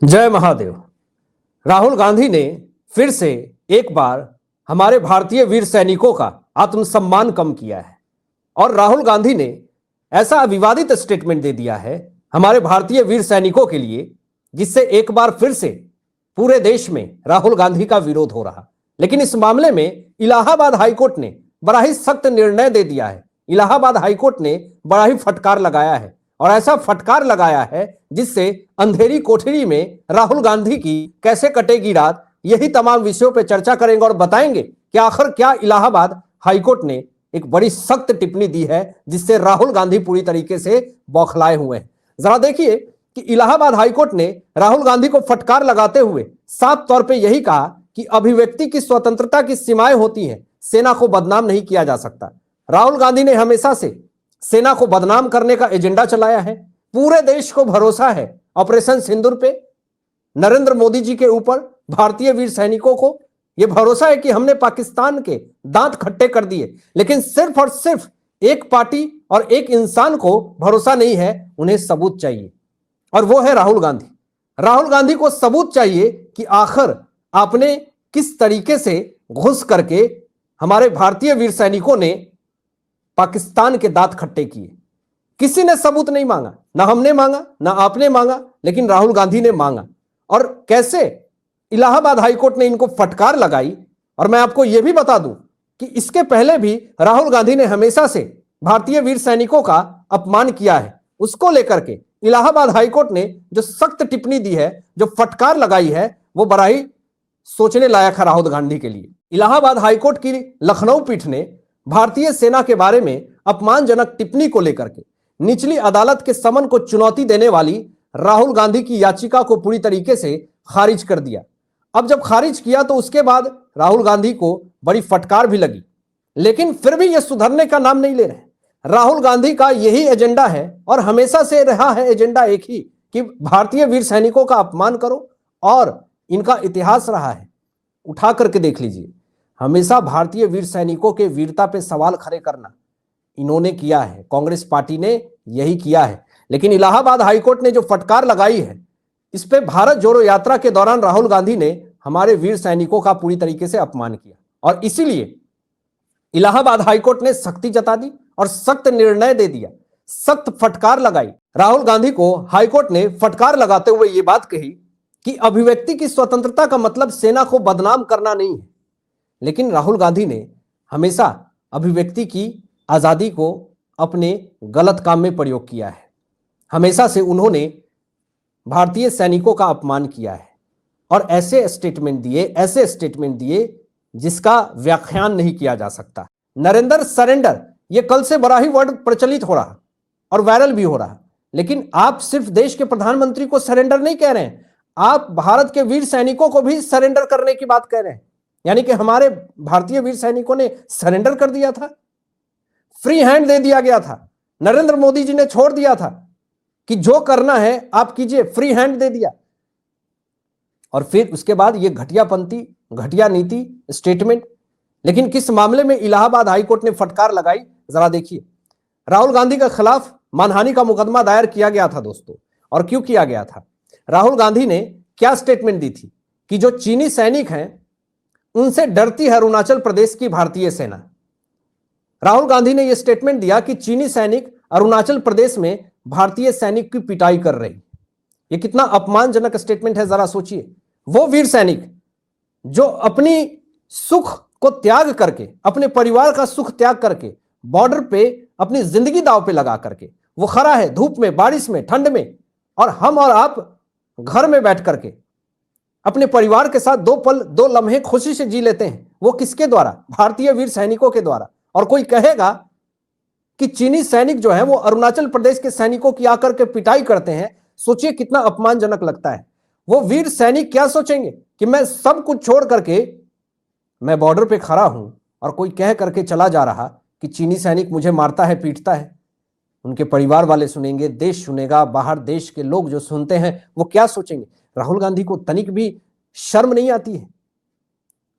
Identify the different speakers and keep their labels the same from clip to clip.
Speaker 1: जय महादेव। राहुल गांधी ने फिर से एक बार हमारे भारतीय वीर सैनिकों का आत्मसम्मान कम किया है और राहुल गांधी ने ऐसा विवादित स्टेटमेंट दे दिया है हमारे भारतीय वीर सैनिकों के लिए, जिससे एक बार फिर से पूरे देश में राहुल गांधी का विरोध हो रहा। लेकिन इस मामले में इलाहाबाद हाईकोर्ट ने बड़ा ही सख्त निर्णय दे दिया है। इलाहाबाद हाईकोर्ट ने बड़ा ही फटकार लगाया है और ऐसा फटकार लगाया है जिससे अंधेरी कोठरी में राहुल गांधी की कैसे कटेगी रात, यही तमाम विषयों पर चर्चा करेंगे और बताएंगे कि आखिर क्या इलाहाबाद हाईकोर्ट ने एक बड़ी सख्त टिप्पणी दी है जिससे राहुल गांधी पूरी तरीके से बौखलाए हुए हैं। जरा देखिए कि इलाहाबाद हाईकोर्ट ने राहुल गांधी को फटकार लगाते हुए साफ तौर पे यही कहा कि अभिव्यक्ति की स्वतंत्रता की सीमाएं होती हैं, सेना को बदनाम नहीं किया जा सकता। राहुल गांधी ने हमेशा से सेना को बदनाम करने का एजेंडा चलाया है। पूरे देश को भरोसा है ऑपरेशन सिंदूर पे, नरेंद्र मोदी जी के ऊपर, भारतीय वीर सैनिकों को यह भरोसा है कि हमने पाकिस्तान के दांत खट्टे कर दिए। लेकिन सिर्फ और सिर्फ एक पार्टी और एक इंसान को भरोसा नहीं है, उन्हें सबूत चाहिए और वो है राहुल गांधी। राहुल गांधी को सबूत चाहिए कि आखिर आपने किस तरीके से घुस करके हमारे भारतीय वीर सैनिकों ने पाकिस्तान के दांत खट्टे किए। किसी ने सबूत नहीं मांगा, ना हमने मांगा ना आपने मांगा, लेकिन राहुल गांधी ने मांगा। और कैसे इलाहाबाद हाईकोर्ट ने इनको फटकार लगाई। और मैं आपको यह भी बता दूं कि इसके पहले भी राहुल गांधी ने हमेशा से भारतीय वीर सैनिकों का अपमान किया है। उसको लेकर के इलाहाबाद हाईकोर्ट ने जो सख्त टिप्पणी दी है, जो फटकार लगाई है, वो बड़ा ही सोचने लायक है राहुल गांधी के लिए। इलाहाबाद हाईकोर्ट की लखनऊ पीठ ने भारतीय सेना के बारे में अपमानजनक टिप्पणी को लेकर के निचली अदालत के समन को चुनौती देने वाली राहुल गांधी की याचिका को पूरी तरीके से खारिज कर दिया। अब जब खारिज किया तो उसके बाद राहुल गांधी को बड़ी फटकार भी लगी, लेकिन फिर भी यह सुधरने का नाम नहीं ले रहे। राहुल गांधी का यही एजेंडा है और हमेशा से रहा है एजेंडा एक ही कि भारतीय वीर सैनिकों का अपमान करो, और इनका इतिहास रहा है, उठा करके देख लीजिए, हमेशा भारतीय वीर सैनिकों के वीरता पे सवाल खड़े करना इन्होंने किया है, कांग्रेस पार्टी ने यही किया है। लेकिन इलाहाबाद हाईकोर्ट ने जो फटकार लगाई है, इस पे भारत जोड़ो यात्रा के दौरान राहुल गांधी ने हमारे वीर सैनिकों का पूरी तरीके से अपमान किया और इसीलिए इलाहाबाद हाईकोर्ट ने सख्ती जता दी और सख्त निर्णय दे दिया, सख्त फटकार लगाई। राहुल गांधी को हाईकोर्ट ने फटकार लगाते हुए यह बात कही कि अभिव्यक्ति की स्वतंत्रता का मतलब सेना को बदनाम करना नहीं है। लेकिन राहुल गांधी ने हमेशा अभिव्यक्ति की आजादी को अपने गलत काम में प्रयोग किया है। हमेशा से उन्होंने भारतीय सैनिकों का अपमान किया है और ऐसे स्टेटमेंट दिए जिसका व्याख्यान नहीं किया जा सकता। नरेंद्र सरेंडर, यह कल से बड़ा ही वर्ड प्रचलित हो रहा और वायरल भी हो रहा। लेकिन आप सिर्फ देश के प्रधानमंत्री को सरेंडर नहीं कह रहे हैं, आप भारत के वीर सैनिकों को भी सरेंडर करने की बात कह रहे हैं। यानी कि हमारे भारतीय वीर सैनिकों ने सरेंडर कर दिया था, फ्री हैंड दे दिया गया था। नरेंद्र मोदी जी ने छोड़ दिया था कि जो करना है आप कीजिए, फ्री हैंड दे दिया। और फिर उसके बाद ये घटियापंथी, घटिया नीति स्टेटमेंट। लेकिन किस मामले में इलाहाबाद हाईकोर्ट ने फटकार लगाई, जरा देखिए। राहुल गांधी के खिलाफ मानहानि का मुकदमा दायर किया गया था दोस्तों। और क्यों किया गया था? राहुल गांधी ने क्या स्टेटमेंट दी थी कि जो चीनी सैनिक हैं उनसे डरती है अरुणाचल प्रदेश की भारतीय सेना। राहुल गांधी ने यह स्टेटमेंट दिया कि चीनी सैनिक अरुणाचल प्रदेश में भारतीय सैनिक की पिटाई कर रहे। यह कितना अपमानजनक स्टेटमेंट है, जरा सोचिए। वो वीर सैनिक जो अपनी सुख को त्याग करके, अपने परिवार का सुख त्याग करके, बॉर्डर पे अपनी जिंदगी दांव पे लगा करके वो खड़ा है, धूप में, बारिश में, ठंड में, और हम और आप घर में बैठ करके अपने परिवार के साथ दो पल, दो लम्हे खुशी से जी लेते हैं। वो किसके द्वारा? भारतीय वीर सैनिकों के द्वारा। और कोई कहेगा कि चीनी सैनिक जो है वो अरुणाचल प्रदेश के सैनिकों की आकर के पिटाई करते हैं, सोचिए कितना अपमानजनक लगता है। वो वीर सैनिक क्या सोचेंगे कि मैं सब कुछ छोड़ करके मैं बॉर्डर पे खड़ा हूं और कोई कह करके चला जा रहा कि चीनी सैनिक मुझे मारता है, पीटता है। उनके परिवार वाले सुनेंगे, देश सुनेगा, बाहर देश के लोग जो सुनते हैं वो क्या सोचेंगे? राहुल गांधी को तनिक भी शर्म नहीं आती है?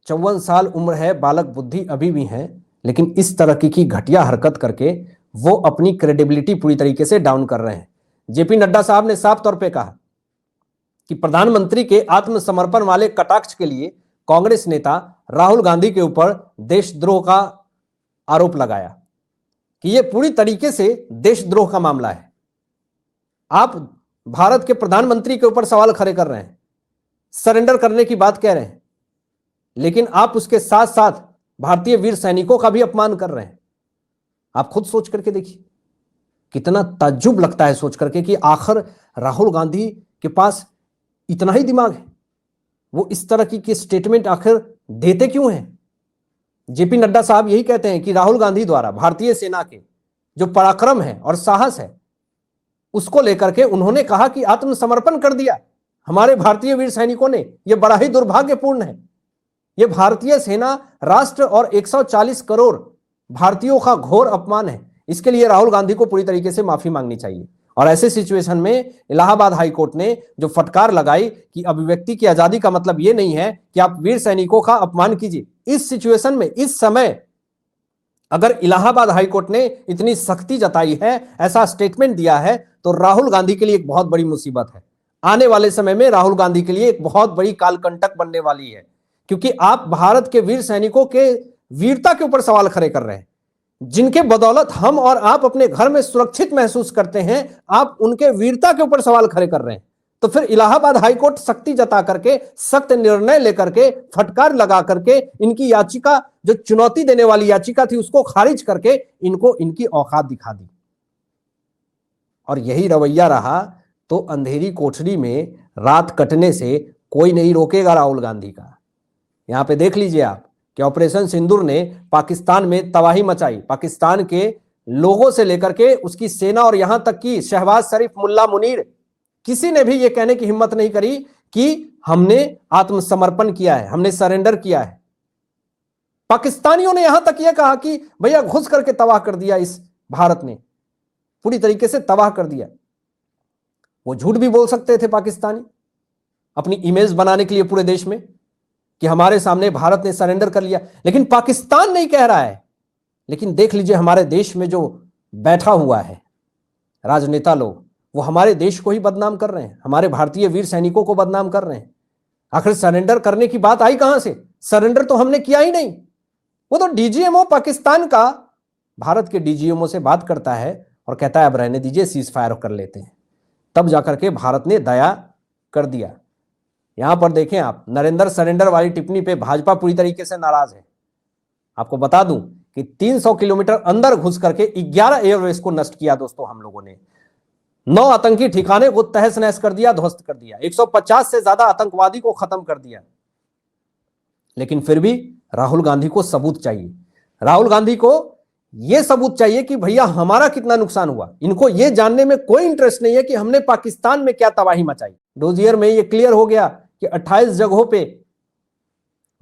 Speaker 1: 54 साल उम्र है, बालक बुद्धि अभी भी है, लेकिन इस तरह की घटिया हरकत करके वो अपनी क्रेडिबिलिटी पूरी तरीके से डाउन कर रहे हैं। जेपी नड्डा साहब ने साफ तौर पे कहा कि प्रधानमंत्री के आत्मसमर्पण वाले कटाक्ष के लिए कांग्रेस नेता राहुल गांधी के ऊपर देशद्रोह का आरोप लगाया कि यह पूरी तरीके से देशद्रोह का मामला है। आप भारत के प्रधानमंत्री के ऊपर सवाल खड़े कर रहे हैं, सरेंडर करने की बात कह रहे हैं, लेकिन आप उसके साथ साथ भारतीय वीर सैनिकों का भी अपमान कर रहे हैं। आप खुद सोच करके देखिए, कितना ताज्जुब लगता है सोच करके कि आखिर राहुल गांधी के पास इतना ही दिमाग है, वो इस तरह की स्टेटमेंट आखिर देते क्यों हैं। जेपी नड्डा साहब यही कहते हैं कि राहुल गांधी द्वारा भारतीय सेना के जो पराक्रम है और साहस है उसको लेकर के उन्होंने कहा कि आत्मसमर्पण कर दिया हमारे भारतीय वीर सैनिकों ने, यह बड़ा ही दुर्भाग्यपूर्ण है। यह भारतीय सेना, राष्ट्र और 140 करोड़ भारतीयों का घोर अपमान है। इसके लिए राहुल गांधी को पूरी तरीके से माफी मांगनी चाहिए। और ऐसे सिचुएशन में इलाहाबाद हाई कोर्ट ने जो फटकार लगाई कि अभिव्यक्ति की आजादी का मतलब यह नहीं है कि आप वीर सैनिकों का अपमान कीजिए। इस सिचुएशन में, इस समय अगर इलाहाबाद हाई कोर्ट ने इतनी सख्ती जताई है, ऐसा स्टेटमेंट दिया है, तो राहुल गांधी के लिए एक बहुत बड़ी मुसीबत है। आने वाले समय में राहुल गांधी के लिए एक बहुत बड़ी कालकंटक बनने वाली है, क्योंकि आप भारत के वीर सैनिकों के वीरता के ऊपर सवाल खड़े कर रहे हैं, जिनके बदौलत हम और आप अपने घर में सुरक्षित महसूस करते हैं। आप उनके वीरता के ऊपर सवाल खड़े कर रहे हैं। तो फिर इलाहाबाद हाईकोर्ट सख्ती जता करके, सख्त निर्णय लेकर के, फटकार लगा करके, इनकी याचिका, जो चुनौती देने वाली याचिका थी, उसको खारिज करके इनको इनकी औकात दिखा दी। और यही रवैया रहा तो अंधेरी कोठरी में रात कटने से कोई नहीं रोकेगा राहुल गांधी का। यहां पे देख लीजिए आप कि ऑपरेशन सिंदूर ने पाकिस्तान में तबाही मचाई। पाकिस्तान के लोगों से लेकर के उसकी सेना और यहां तक कि शहबाज शरीफ, मुल्ला मुनीर, किसी ने भी यह कहने की हिम्मत नहीं करी कि हमने आत्मसमर्पण किया है, हमने सरेंडर किया है। पाकिस्तानियों ने यहां तक यह कहा कि भैया घुस करके तबाह कर दिया, इस भारत ने पूरी तरीके से तबाह कर दिया। वो झूठ भी बोल सकते थे पाकिस्तानी अपनी इमेज बनाने के लिए पूरे देश में कि हमारे सामने भारत ने सरेंडर कर लिया, लेकिन पाकिस्तान नहीं कह रहा है। लेकिन देख लीजिए हमारे देश में जो बैठा हुआ है राजनेता लोग, वो हमारे देश को ही बदनाम कर रहे हैं, हमारे भारतीय वीर सैनिकों को बदनाम कर रहे हैं। आखिर सरेंडर करने की बात आई कहां से? सरेंडर तो हमने किया ही नहीं। वो तो डीजीएमओ पाकिस्तान का भारत के डीजीएमओ से बात करता है और कहता है अब रहने दीजिए, सीज फायर कर लेते हैं। तब जाकर के भारत ने दया कर दिया। यहां पर देखें आप, नरेंद्र सरेंडर वाली टिप्पणी पे भाजपा पूरी तरीके से नाराज है। आपको बता दूं कि 300 किलोमीटर अंदर घुस करके 11 एयरवेज को नष्ट किया दोस्तों हम लोगों ने। 9 आतंकी ठिकाने को तहस नहस कर दिया, ध्वस्त कर दिया। 150 से ज्यादा आतंकवादी को खत्म कर दिया। लेकिन फिर भी राहुल गांधी को सबूत चाहिए। राहुल गांधी को यह सबूत चाहिए कि भैया हमारा कितना नुकसान हुआ। इनको यह जानने में कोई इंटरेस्ट नहीं है कि हमने पाकिस्तान में क्या तबाही मचाई। डोजियर में यह क्लियर हो गया कि 28 जगहों पे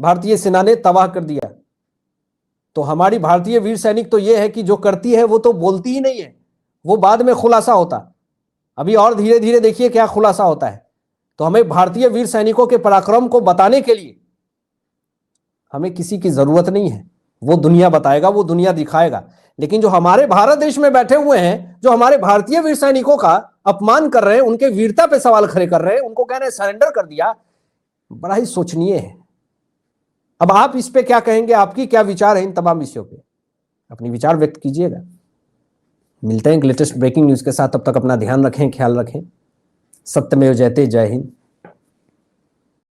Speaker 1: भारतीय सेना ने तबाह कर दिया। तो हमारी भारतीय वीर सैनिक तो यह है कि जो करती है वो तो बोलती ही नहीं है, वो बाद में खुलासा होता। अभी और धीरे धीरे देखिए क्या खुलासा होता है। तो हमें भारतीय वीर सैनिकों के पराक्रम को बताने के लिए हमें किसी की जरूरत नहीं है। वो दुनिया बताएगा, वो दुनिया दिखाएगा। लेकिन जो हमारे भारत देश में बैठे हुए हैं, जो हमारे भारतीय वीर सैनिकों का अपमान कर रहे हैं, उनके वीरता पे सवाल खड़े कर रहे हैं, उनको कह रहे हैं सरेंडर कर दिया, बड़ा ही सोचनीय है। अब आप इस पे क्या कहेंगे? आपकी क्या विचार है इन तमाम विषयों पे? अपनी विचार व्यक्त कीजिएगा। मिलते हैं लेटेस्ट ब्रेकिंग न्यूज के साथ। तब तक अपना ध्यान रखें, ख्याल रखें। सत्यमेव जयते। जय हिंद।